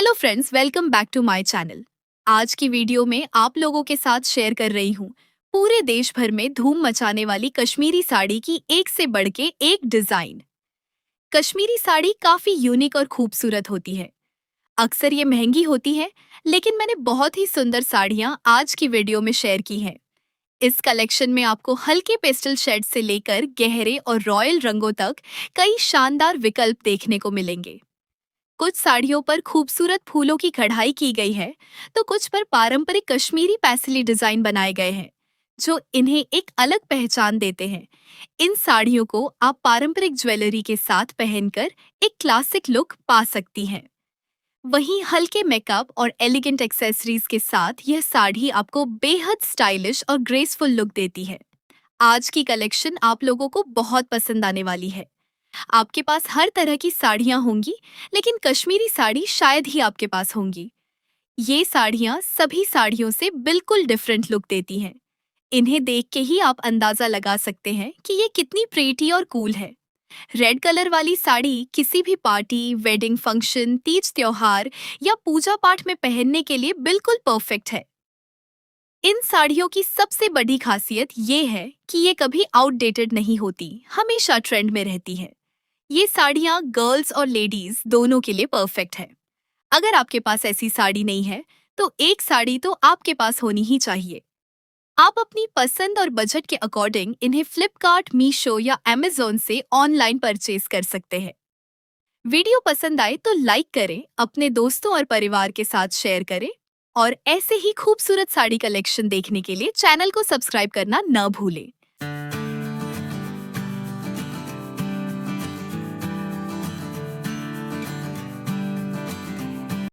Hello friends, welcome back to my channel. आज की video में आप लोगों के साथ शेयर कर रही हूँ पूरे देश भर में धूम मचाने वाली कश्मीरी साड़ी की एक से बढ़ के एक डिजाइन। कश्मीरी साड़ी काफी यूनिक और खूबसूरत होती है। अक्सर ये महंगी होती है, लेकिन मैंने बहुत ही सुंदर साड़ियाँ आज की वीडियो में शेयर की हैं। इस कलेक्शन में आपको हल्के पेस्टल शेड से लेकर गहरे और रॉयल रंगों तक कई शानदार विकल्प देखने को मिलेंगे। कुछ साड़ियों पर खूबसूरत फूलों की कढ़ाई की गई है, तो कुछ पर पारंपरिक कश्मीरी पैसली डिजाइन बनाए गए हैं, जो इन्हें एक अलग पहचान देते हैं। इन साड़ियों को आप पारंपरिक ज्वेलरी के साथ पहनकर एक क्लासिक लुक पा सकती हैं। वहीं हल्के मेकअप और एलिगेंट एक्सेसरीज के साथ यह साड़ी आपको बेहद स्टाइलिश और ग्रेसफुल लुक देती है। आज की कलेक्शन आप लोगों को बहुत पसंद आने वाली है। आपके पास हर तरह की साड़ियाँ होंगी, लेकिन कश्मीरी साड़ी शायद ही आपके पास होंगी। ये साड़ियाँ सभी साड़ियों से बिल्कुल डिफरेंट लुक देती हैं। इन्हें देख के ही आप अंदाजा लगा सकते हैं कि ये कितनी प्रीटी और कूल है। रेड कलर वाली साड़ी किसी भी पार्टी, वेडिंग फंक्शन, तीज त्योहार या पूजा पाठ में पहनने के लिए बिल्कुल परफेक्ट है। इन साड़ियों की सबसे बड़ी खासियत ये है कि ये कभी आउटडेटेड नहीं होती, हमेशा ट्रेंड में रहती है। ये साड़ियाँ गर्ल्स और लेडीज दोनों के लिए परफेक्ट है। अगर आपके पास ऐसी साड़ी नहीं है, तो एक साड़ी तो आपके पास होनी ही चाहिए। आप अपनी पसंद और बजट के अकॉर्डिंग इन्हें फ्लिपकार्ट, मीशो या अमेज़न से ऑनलाइन परचेज कर सकते हैं। वीडियो पसंद आए तो लाइक करें, अपने दोस्तों और परिवार के साथ शेयर करें और ऐसे ही खूबसूरत साड़ी कलेक्शन देखने के लिए चैनल को सब्सक्राइब करना न भूलें।